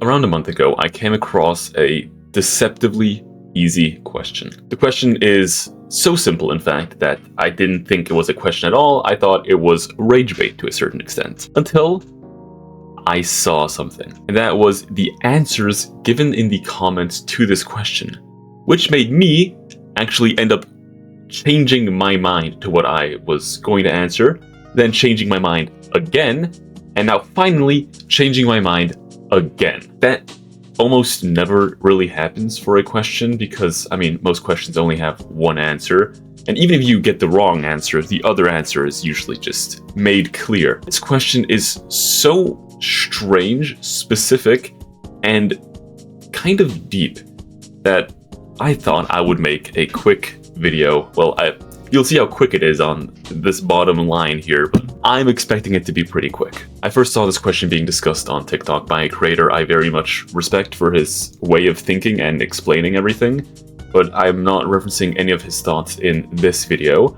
Around a month ago, I came across a deceptively easy question. The question is so simple, in fact, that I didn't think it was a question at all. I thought it was rage bait to a certain extent, until I saw something. And that was the answers given in the comments to this question, which made me actually end up changing my mind to what I was going to answer, then changing my mind again, and now finally changing my mind again. That almost never really happens for a question because, I mean, most questions only have one answer. And even if you get the wrong answer, the other answer is usually just made clear. This question is so strange, specific, and kind of deep that I thought I would make a quick video. Well, you'll see how quick it is on this bottom line here, but I'm expecting it to be pretty quick. I first saw this question being discussed on TikTok by a creator I very much respect for his way of thinking and explaining everything, but I'm not referencing any of his thoughts in this video.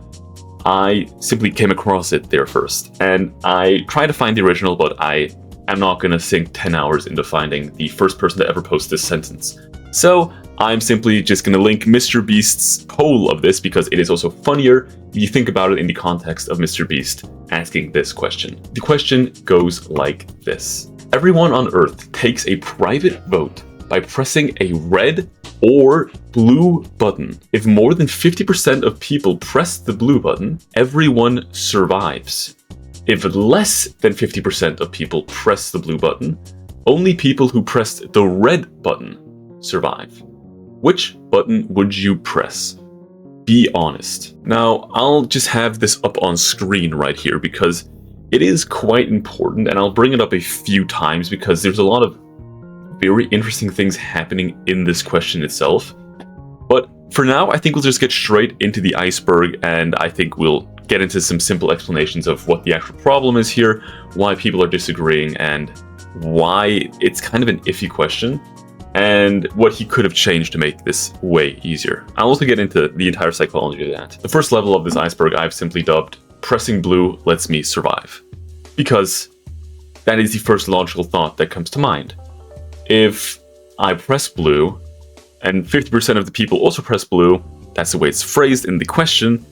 I simply came across it there first, and I tried to find the original, but I am not going to sink 10 hours into finding the first person to ever post this sentence. So I'm simply just going to link Mr. Beast's poll of this because it is also funnier if you think about it in the context of Mr. Beast asking this question. The question goes like this. Everyone on Earth takes a private vote by pressing a red or blue button. If more than 50% of people press the blue button, everyone survives. If less than 50% of people press the blue button, only people who pressed the red button survive. Which button would you press? Be honest. Now, I'll just have this up on screen right here because it is quite important, and I'll bring it up a few times because there's a lot of very interesting things happening in this question itself. But for now, I think we'll just get straight into the iceberg, and I think we'll get into some simple explanations of what the actual problem is here, why people are disagreeing, and why it's kind of an iffy question, and what he could have changed to make this way easier. I'll also get into the entire psychology of that. The first level of this iceberg I've simply dubbed pressing blue lets me survive, because that is the first logical thought that comes to mind. If I press blue and 50% of the people also press blue, that's the way it's phrased in the question,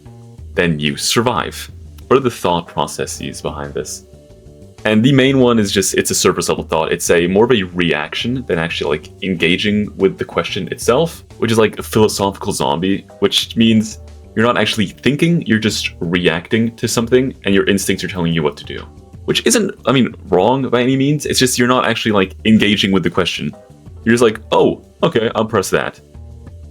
then you survive. What are the thought processes behind this? And the main one is just, it's a surface level thought. It's a more of a reaction than actually like engaging with the question itself, which is like a philosophical zombie, which means you're not actually thinking, you're just reacting to something and your instincts are telling you what to do. Which isn't, I mean, wrong by any means. It's just you're not actually like engaging with the question. You're just like, oh, okay, I'll press that.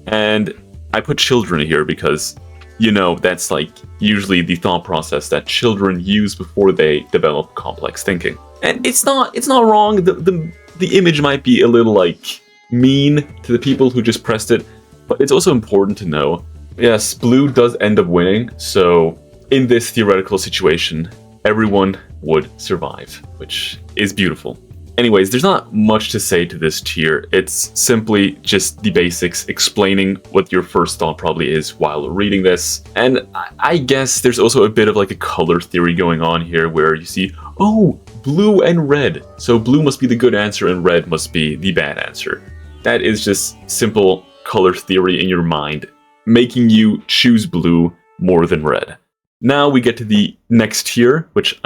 And I put children here because, you know, that's like usually the thought process that children use before they develop complex thinking. And it's not wrong. The image might be a little like mean to the people who just pressed it, but it's also important to know, yes, blue does end up winning. So in this theoretical situation, everyone would survive, which is beautiful. Anyways, there's not much to say to this tier. It's simply just the basics, explaining what your first thought probably is while reading this. And I guess there's also a bit of like a color theory going on here where you see, oh, blue and red. So blue must be the good answer and red must be the bad answer. That is just simple color theory in your mind, making you choose blue more than red. Now we get to the next tier, which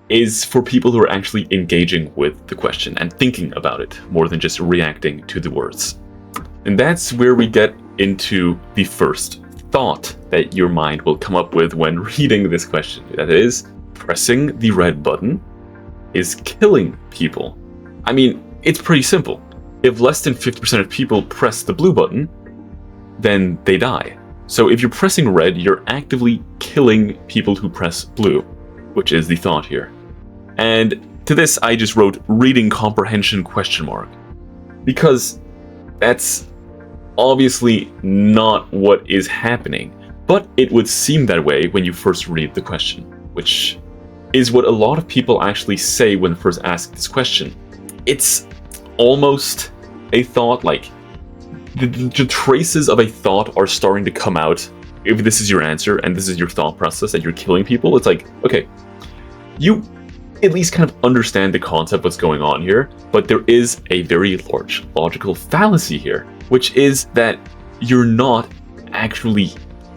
is for people who are actually engaging with the question and thinking about it more than just reacting to the words. And that's where we get into the first thought that your mind will come up with when reading this question. That is, pressing the red button is killing people. I mean, it's pretty simple. If less than 50% of people press the blue button, then they die. So if you're pressing red, you're actively killing people who press blue, which is the thought here. And to this, I just wrote reading comprehension ? Because that's obviously not what is happening, but it would seem that way when you first read the question, which is what a lot of people actually say when first asked this question. It's almost a thought, like the traces of a thought are starting to come out if this is your answer and this is your thought process and you're killing people. It's like, okay, at least kind of understand the concept what's going on here, but there is a very large logical fallacy here, which is that you're not actually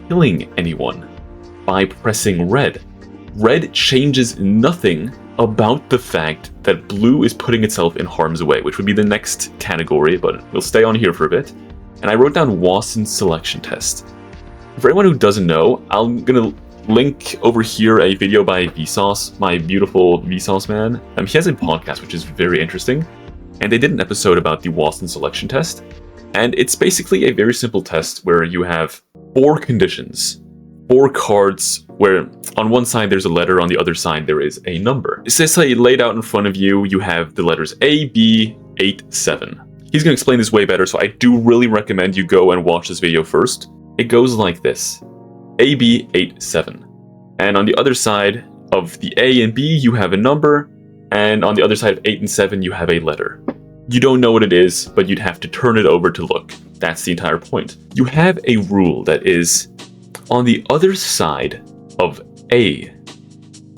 killing anyone by pressing red. Red changes nothing about the fact that blue is putting itself in harm's way, which would be the next category, but we'll stay on here for a bit. And I wrote down Watson's selection test. For anyone who doesn't know, I'm gonna link over here a video by Vsauce, my beautiful Vsauce man. He has a podcast which is very interesting, and they did an episode about the Watson selection test. And it's basically a very simple test where you have 4 conditions, 4 cards where on one side there's a letter, on the other side there is a number. It's just like laid out in front of you, you have the letters A, B, 8, 7. He's going to explain this way better, so I do really recommend you go and watch this video first. It goes like this: A, B, 8, 7. And on the other side of the A and B, you have a number, and on the other side of 8 and 7, you have a letter. You don't know what it is, but you'd have to turn it over to look. That's the entire point. You have a rule that is, on the other side of A,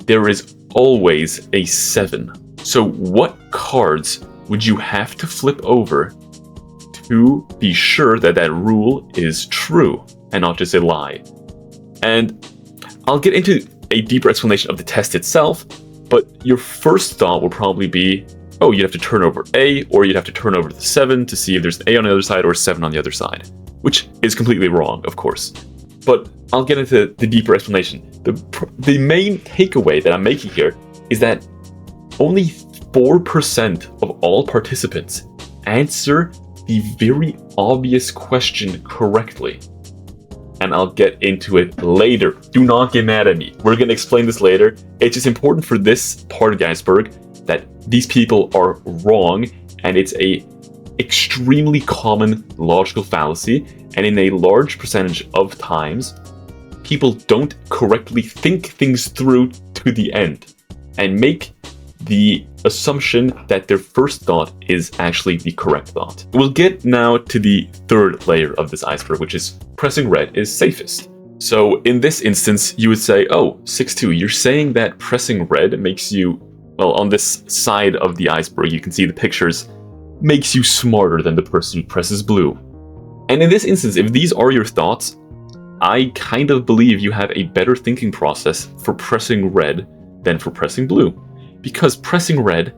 there is always a 7. So what cards would you have to flip over to be sure that that rule is true and not just a lie? And I'll get into a deeper explanation of the test itself, but your first thought will probably be, oh, you'd have to turn over A, or you'd have to turn over the 7 to see if there's an A on the other side or a 7 on the other side, which is completely wrong, of course. But I'll get into the deeper explanation. The main takeaway that I'm making here is that only 4% of all participants answer the very obvious question correctly. And I'll get into it later. Do not get mad at me. We're going to explain this later. It's just important for this part of the iceberg that these people are wrong, and it's a extremely common logical fallacy, and in a large percentage of times, people don't correctly think things through to the end and make the assumption that their first thought is actually the correct thought. We'll get now to the third layer of this iceberg, which is pressing red is safest. So in this instance, you would say, oh, 6-2, you're saying that pressing red makes you, well, on this side of the iceberg, you can see the pictures, makes you smarter than the person who presses blue. And in this instance, if these are your thoughts, I kind of believe you have a better thinking process for pressing red than for pressing blue. Because pressing red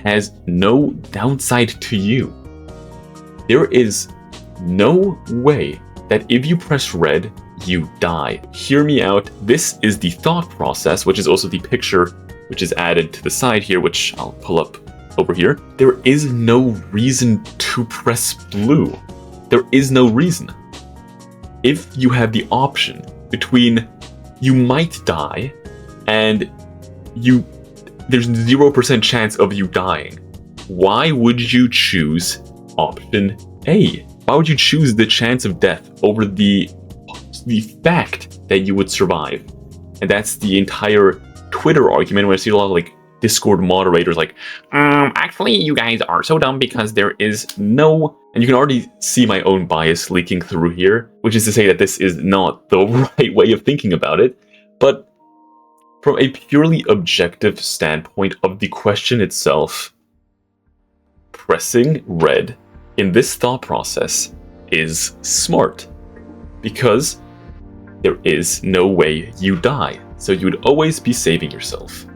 has no downside to you. There is no way that if you press red, you die. Hear me out. This is the thought process, which is also the picture which is added to the side here, which I'll pull up over here. There is no reason to press blue. There is no reason. If you have the option between you might die and there's 0% chance of you dying, why would you choose option A? Why would you choose the chance of death over the fact that you would survive? And that's the entire Twitter argument where I see a lot of like Discord moderators like, actually you guys are so dumb because there is no, and you can already see my own bias leaking through here, which is to say that this is not the right way of thinking about it. But from a purely objective standpoint of the question itself, pressing red in this thought process is smart because there is no way you die. So you would always be saving yourself.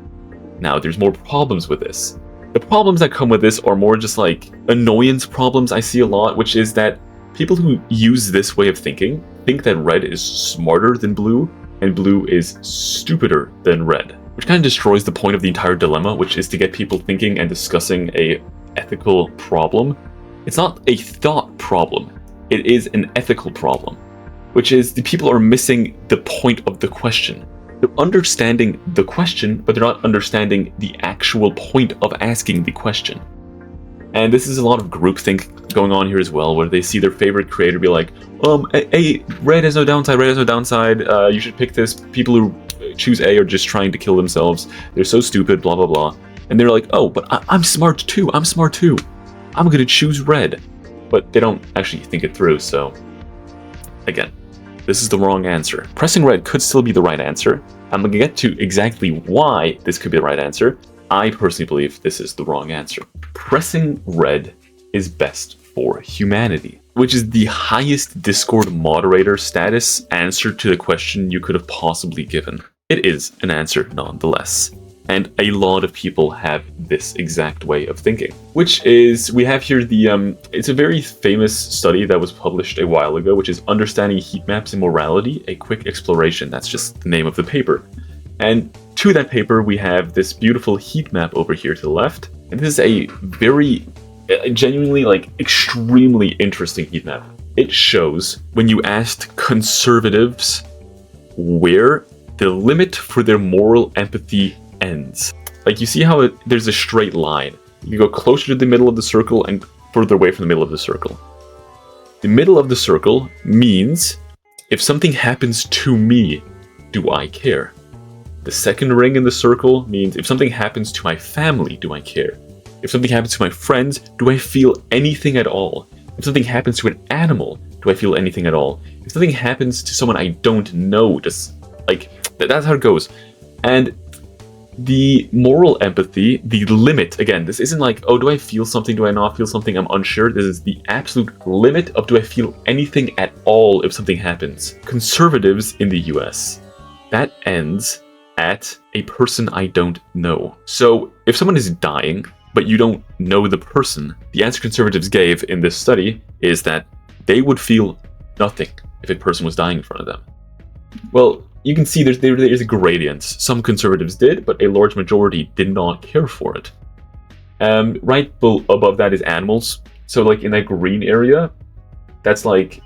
Now, there's more problems with this. The problems that come with this are more just like annoyance problems I see a lot, which is that people who use this way of thinking think that red is smarter than blue and blue is stupider than red, which kind of destroys the point of the entire dilemma, which is to get people thinking and discussing a ethical problem. It's not a thought problem, it is an ethical problem, which is the people are missing the point of the question. They're understanding the question, but they're not understanding the actual point of asking the question. And this is a lot of groupthink going on here as well, where they see their favorite creator be like, hey, red has no downside, red has no downside, you should pick this. People who choose A are just trying to kill themselves. They're so stupid, blah, blah, blah. And they're like, oh, but I'm smart too, I'm smart too. I'm gonna choose red. But they don't actually think it through, so again, this is the wrong answer. Pressing red could still be the right answer. I'm gonna get to exactly why this could be the right answer. I personally believe this is the wrong answer. Pressing red is best for humanity, which is the highest Discord moderator status answer to the question you could have possibly given. It is an answer nonetheless. And a lot of people have this exact way of thinking, which is, we have here it's a very famous study that was published a while ago, which is Understanding Heat Maps and Morality, a Quick Exploration. That's just the name of the paper. And to that paper, we have this beautiful heat map over here to the left. And this is a very, genuinely, like, extremely interesting heat map. It shows, when you asked conservatives where the limit for their moral empathy ends. Like, you see how there's a straight line. You go closer to the middle of the circle and further away from the middle of the circle. The middle of the circle means, if something happens to me, do I care? The second ring in the circle means, if something happens to my family, do I care? If something happens to my friends, do I feel anything at all? If something happens to an animal, do I feel anything at all? If something happens to someone I don't know, just, like, that's how it goes. And the moral empathy, the limit, again, this isn't like, oh, do I feel something, do I not feel something, I'm unsure. This is the absolute limit of, do I feel anything at all if something happens. Conservatives in the US, that ends at a person I don't know. So if someone is dying, but you don't know the person, the answer conservatives gave in this study is that they would feel nothing if a person was dying in front of them. Well, you can see there is a gradient. Some conservatives did, but a large majority did not care for it. Right above that is animals. So like in that green area, that's like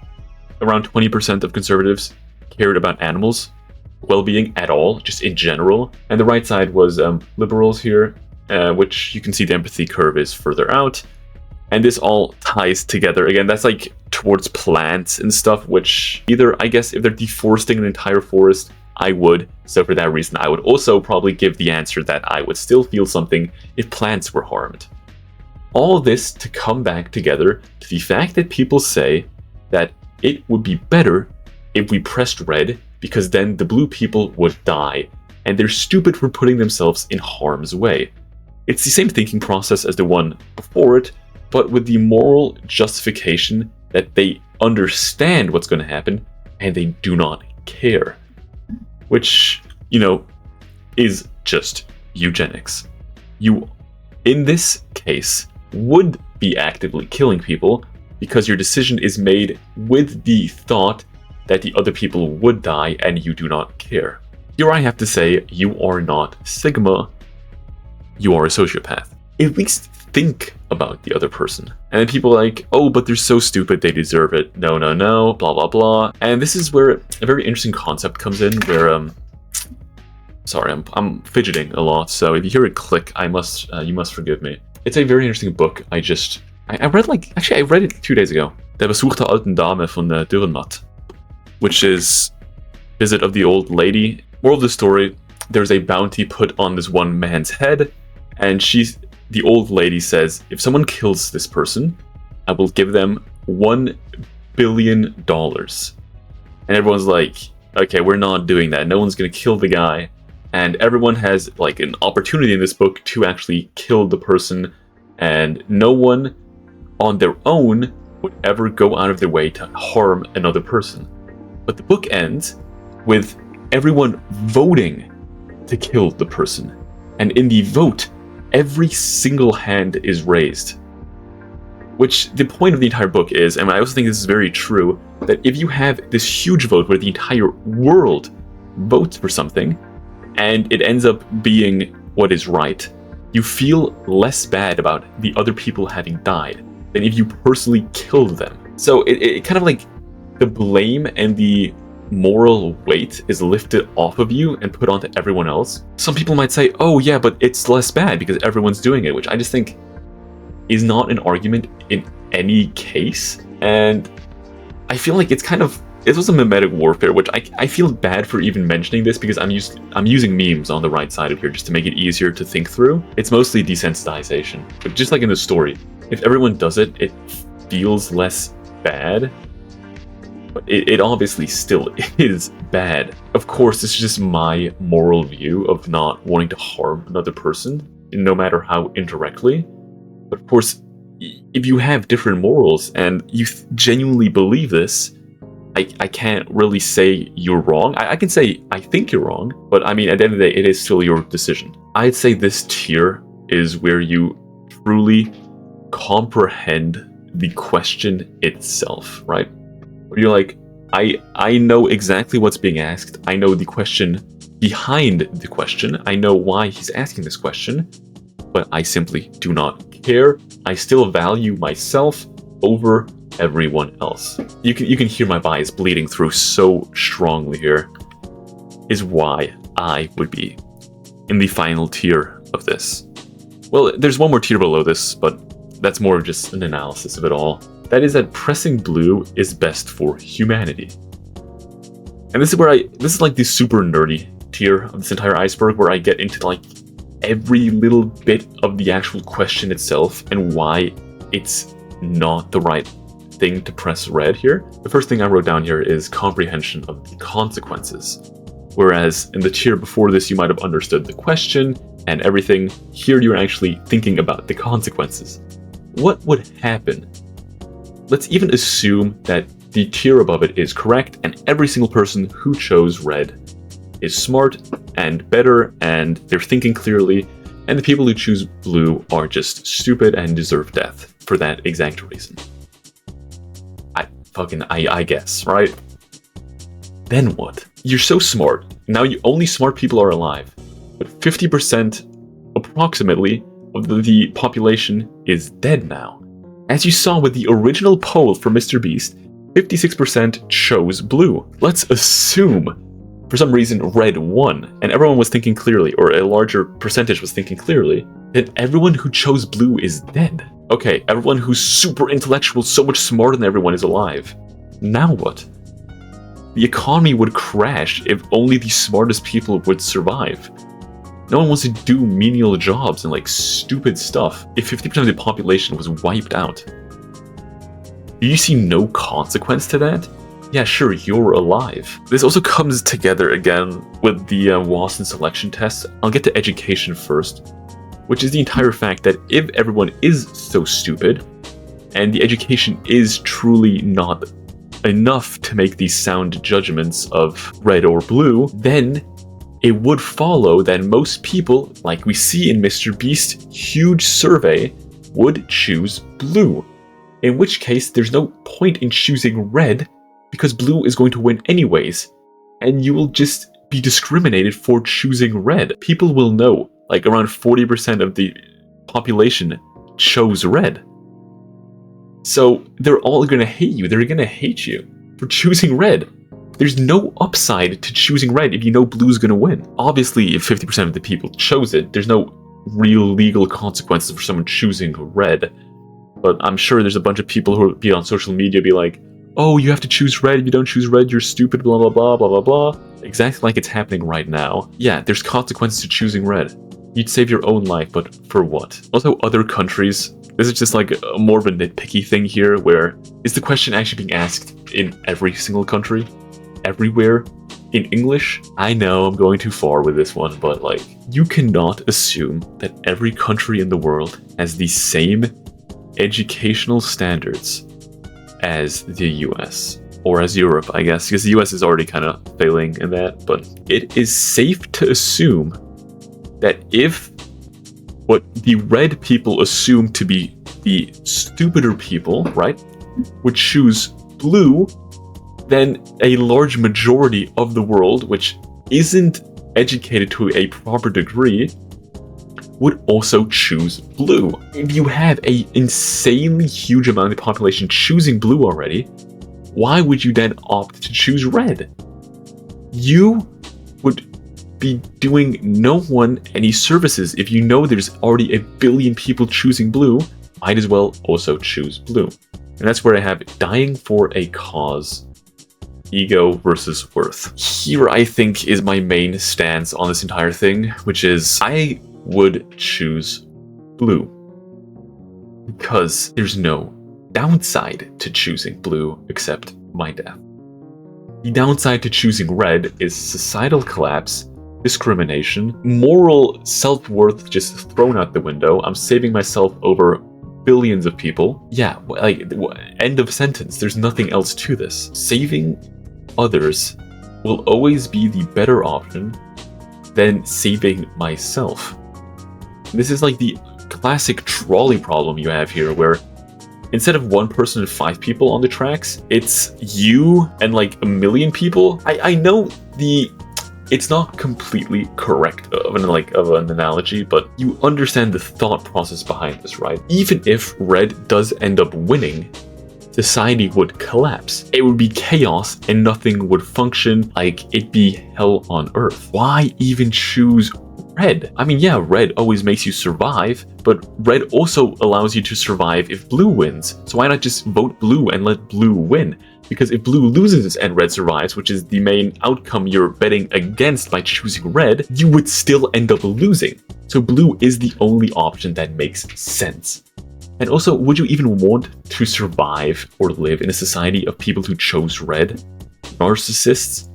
around 20% of conservatives cared about animals' well-being at all, just in general. And the right side was liberals here, which you can see the empathy curve is further out. And this all ties together. Again, that's like towards plants and stuff, which either, I guess, if they're deforesting an entire forest, I would. So for that reason, I would also probably give the answer that I would still feel something if plants were harmed. All this to come back together to the fact that people say that it would be better if we pressed red, because then the blue people would die, and they're stupid for putting themselves in harm's way. It's the same thinking process as the one before it, but with the moral justification that they understand what's going to happen and they do not care. Which, you know, is just eugenics. You, in this case, would be actively killing people because your decision is made with the thought that the other people would die and you do not care. Here I have to say, you are not Sigma, you are a sociopath. At least think about the other person. And then people are like, oh, but they're so stupid, they deserve it. No, no, no, blah, blah, blah. And this is where a very interesting concept comes in, where, sorry, I'm fidgeting a lot, so if you hear it click, you must forgive me. It's a very interesting book. I read it 2 days ago. Der Besuch der alten Dame von Dürrenmatt, which is Visit of the Old Lady. Moral of the story, there's a bounty put on this one man's head, and the old lady says, if someone kills this person, I will give them $1 billion. And everyone's like, okay, we're not doing that. No one's going to kill the guy. And everyone has like an opportunity in this book to actually kill the person. And no one on their own would ever go out of their way to harm another person. But the book ends with everyone voting to kill the person. And in the vote, every single hand is raised. Which the point of the entire book is, and I also think this is very true, that if you have this huge vote where the entire world votes for something, and it ends up being what is right, you feel less bad about the other people having died than if you personally killed them. So it kind of like the blame and the moral weight is lifted off of you and put onto everyone else. Some people might say, oh yeah, but it's less bad because everyone's doing it, which I just think is not an argument in any case. And I feel like this was a mimetic warfare, which I feel bad for even mentioning this because I'm using memes on the right side of here just to make it easier to think through. It's mostly desensitization. But just like in the story, if everyone does it, it feels less bad. But it obviously still is bad. Of course, this is just my moral view of not wanting to harm another person. no matter how indirectly. But of course, if you have different morals and you genuinely believe this, I can't really say you're wrong. I can say I think you're wrong, but I mean, at the end of the day, it is still your decision. I'd say this tier is where you truly comprehend the question itself, right? Where you're like, I know exactly what's being asked. I know the question behind the question. I know why he's asking this question, but I simply do not care. I still value myself over everyone else. You can hear my bias bleeding through so strongly here, is why I would be in the final tier of this. Well, there's one more tier below this, but that's more of just an analysis of it all. That is that pressing blue is best for humanity. And this is where this is like the super nerdy tier of this entire iceberg, where I get into like every little bit of the actual question itself and why it's not the right thing to press red here. The first thing I wrote down here is comprehension of the consequences. Whereas in the tier before this, you might have understood the question and everything. Here, you're actually thinking about the consequences. What would happen? Let's even assume that the tier above it is correct and every single person who chose red is smart and better and they're thinking clearly, and the people who choose blue are just stupid and deserve death for that exact reason. I guess, right? Then what? You're so smart. Now only smart people are alive. But 50% approximately of the population is dead now. As you saw with the original poll for Mr. Beast, 56% chose blue. Let's assume for some reason red won and everyone was thinking clearly, or a larger percentage was thinking clearly, then everyone who chose blue is dead. Okay, everyone who's super intellectual, so much smarter than everyone, is alive. Now what? The economy would crash if only the smartest people would survive. No one wants to do menial jobs and like stupid stuff if 50% of the population was wiped out. Do you see no consequence to that? Yeah, sure, you're alive. This also comes together again with the Watson selection test. I'll get to education first, which is the entire fact that if everyone is so stupid, and the education is truly not enough to make these sound judgments of red or blue, then it would follow that most people, like we see in Mr. Beast's huge survey, would choose blue. In which case, there's no point in choosing red, because blue is going to win anyways, and you will just be discriminated for choosing red. People will know, like around 40% of the population chose red. So they're all going to hate you. They're going to hate you for choosing red. There's no upside to choosing red if you know blue's going to win. Obviously, if 50% of the people chose it, there's no real legal consequences for someone choosing red. But I'm sure there's a bunch of people who will be on social media be like, oh, you have to choose red. If you don't choose red, you're stupid, blah, blah, blah, blah, blah, blah. Exactly like it's happening right now. Yeah, there's consequences to choosing red. You'd save your own life, but for what? Also, other countries, this is just like more of a nitpicky thing here, where is the question actually being asked in every single country? Everywhere? In English? I know I'm going too far with this one, but like, you cannot assume that every country in the world has the same educational standards as the US, or as Europe, I guess, because the US is already kind of failing in that, but it is safe to assume that if what the red people assume to be the stupider people, right, would choose blue, then a large majority of the world, which isn't educated to a proper degree, would also choose blue. If you have an insanely huge amount of the population choosing blue already, why would you then opt to choose red? You would be doing no one any services. If you know there's already a billion people choosing blue, might as well also choose blue. And that's where I have dying for a cause, ego versus worth. Here I think is my main stance on this entire thing, which is I would choose blue because there's no downside to choosing blue except my death. The downside to choosing red is societal collapse discrimination, moral self-worth just thrown out the window. I'm saving myself over billions of people. Yeah, like, end of sentence. There's nothing else to this. Saving others will always be the better option than saving myself. This is like the classic trolley problem you have here, where instead of one person and 5 people on the tracks, it's you and like a million people. I know it's not completely correct of an analogy, but you understand the thought process behind this, right? Even if red does end up winning, society would collapse. It would be chaos and nothing would function, like it'd be hell on earth. Why even choose red? I mean, yeah, red always makes you survive, but red also allows you to survive if blue wins. So why not just vote blue and let blue win? Because if blue loses and red survives, which is the main outcome you're betting against by choosing red, you would still end up losing. So blue is the only option that makes sense. And also, would you even want to survive or live in a society of people who chose red? Narcissists?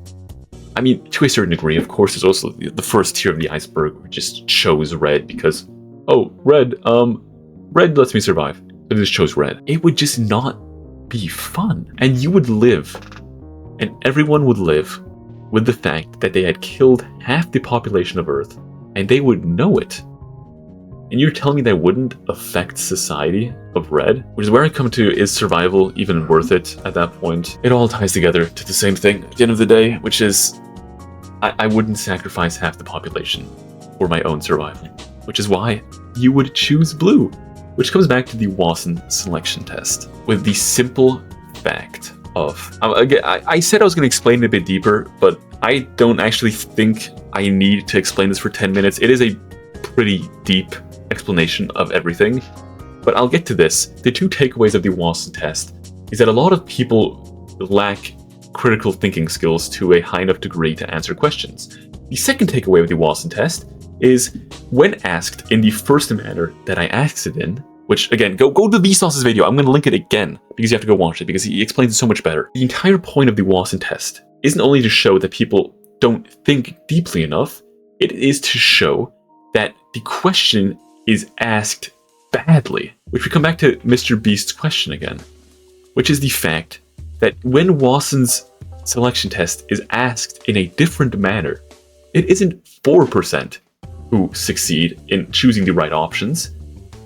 I mean, to a certain degree, of course, there's also the first tier of the iceberg who just chose red because, oh, red lets me survive. So I just chose red. It would just not be fun. And you would live, and everyone would live, with the fact that they had killed half the population of Earth, and they would know it. And you're telling me that wouldn't affect society of red? Which is where I come to, is survival even worth it at that point? It all ties together to the same thing at the end of the day, which is I wouldn't sacrifice half the population for my own survival. Which is why you would choose blue. Which comes back to the Watson selection test, with the simple fact of... Again, I said I was going to explain it a bit deeper, but I don't actually think I need to explain this for 10 minutes. It is a pretty deep explanation of everything, but I'll get to this. The 2 takeaways of the Watson test is that a lot of people lack critical thinking skills to a high enough degree to answer questions. The second takeaway of the Watson test is when asked in the first manner that I asked it in, which again, go to Vsauce's video. I'm going to link it again because you have to go watch it because he explains it so much better. The entire point of the Watson test isn't only to show that people don't think deeply enough, it is to show that the question is asked badly. Which we come back to Mr. Beast's question again, which is the fact that when Watson's selection test is asked in a different manner, it isn't 4% who succeed in choosing the right options.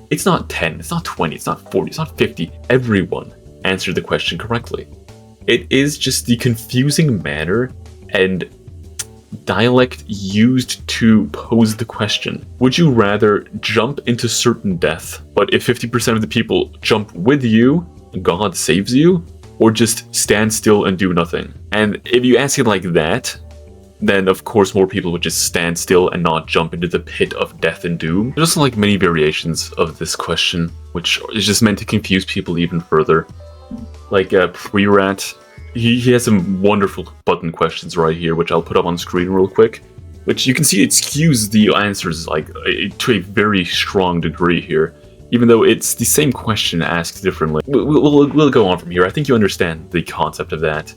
It's not 10, it's not 20, it's not 40, it's not 50. Everyone answered the question correctly. It is just the confusing manner and dialect used to pose the question. Would you rather jump into certain death, but if 50% of the people jump with you, God saves you? Or just stand still and do nothing? And if you ask it like that, then of course more people would just stand still and not jump into the pit of death and doom. There's also like many variations of this question, which is just meant to confuse people even further. Like Pre-Rat, he has some wonderful button questions right here, which I'll put up on screen real quick. Which you can see it skews the answers like to a very strong degree here, even though it's the same question asked differently. We'll go on from here. I think you understand the concept of that.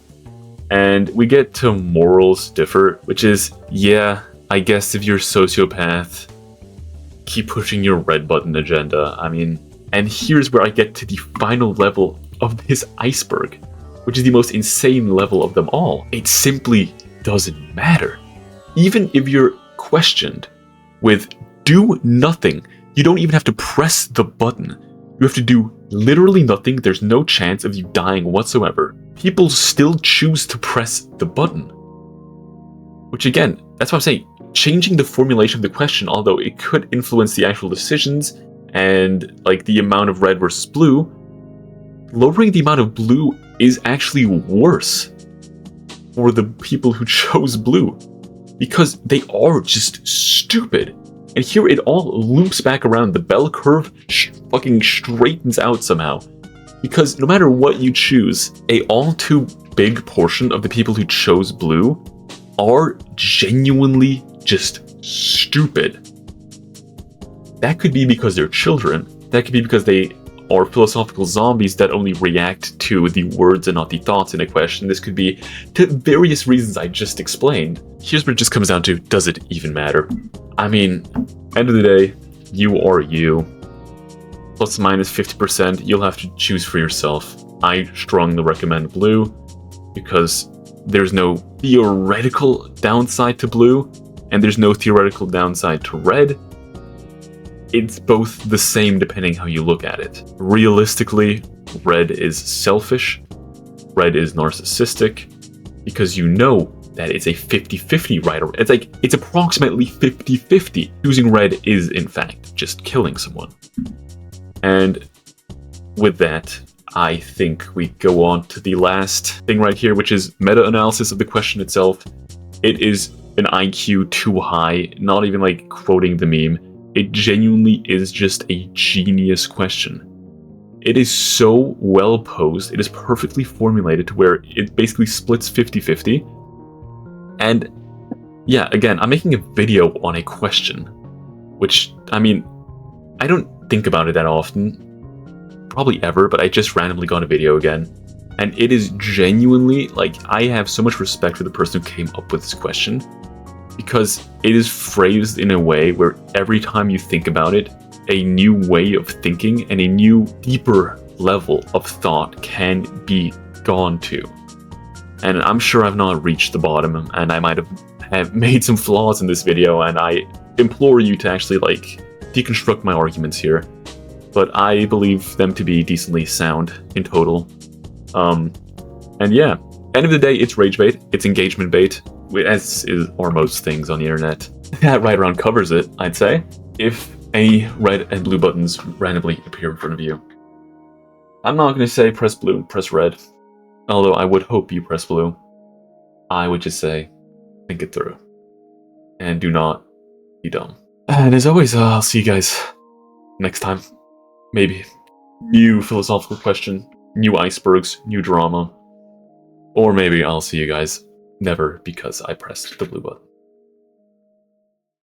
And we get to morals differ, which is, yeah, I guess if you're a sociopath, keep pushing your red button agenda. I mean, and here's where I get to the final level of this iceberg, which is the most insane level of them all. It simply doesn't matter. Even if you're questioned with do nothing, you don't even have to press the button. You have to do literally nothing. There's no chance of you dying whatsoever. People still choose to press the button. Which again, that's what I'm saying. Changing the formulation of the question, although it could influence the actual decisions and like the amount of red versus blue, lowering the amount of blue is actually worse for the people who chose blue. Because they are just stupid. And here it all loops back around. The bell curve fucking straightens out somehow. Because no matter what you choose, a all too big portion of the people who chose blue are genuinely just stupid. That could be because they're children. That could be because they or philosophical zombies that only react to the words and not the thoughts in a question. This could be to various reasons I just explained. Here's what it just comes down to: does it even matter? I mean, end of the day, you are you. Plus minus 50%, you'll have to choose for yourself. I strongly recommend blue because there's no theoretical downside to blue, and there's no theoretical downside to red. It's both the same depending how you look at it. Realistically, red is selfish, red is narcissistic, because you know that it's a 50-50 right? It's approximately 50-50. Choosing red is, in fact, just killing someone. And with that, I think we go on to the last thing right here, which is meta-analysis of the question itself. It is an IQ too high, not even like quoting the meme. It genuinely is just a genius question. It is so well posed, it is perfectly formulated to where it basically splits 50-50. And yeah, again, I'm making a video on a question, which, I mean, I don't think about it that often, probably ever, but I just randomly got a video again. And it is genuinely, like, I have so much respect for the person who came up with this question, because it is phrased in a way where every time you think about it, a new way of thinking and a new, deeper level of thought can be gone to. And I'm sure I've not reached the bottom, and I might have made some flaws in this video, and I implore you to actually, like, deconstruct my arguments here. But I believe them to be decently sound in total. And yeah, end of the day, it's rage bait, it's engagement bait, as are most things on the internet. That right around covers it, I'd say. If any red and blue buttons randomly appear in front of you, I'm not going to say press blue, press red. Although I would hope you press blue. I would just say, think it through. And do not be dumb. And as always, I'll see you guys next time. Maybe. New philosophical question, new icebergs, new drama. Or maybe I'll see you guys never because I pressed the blue button.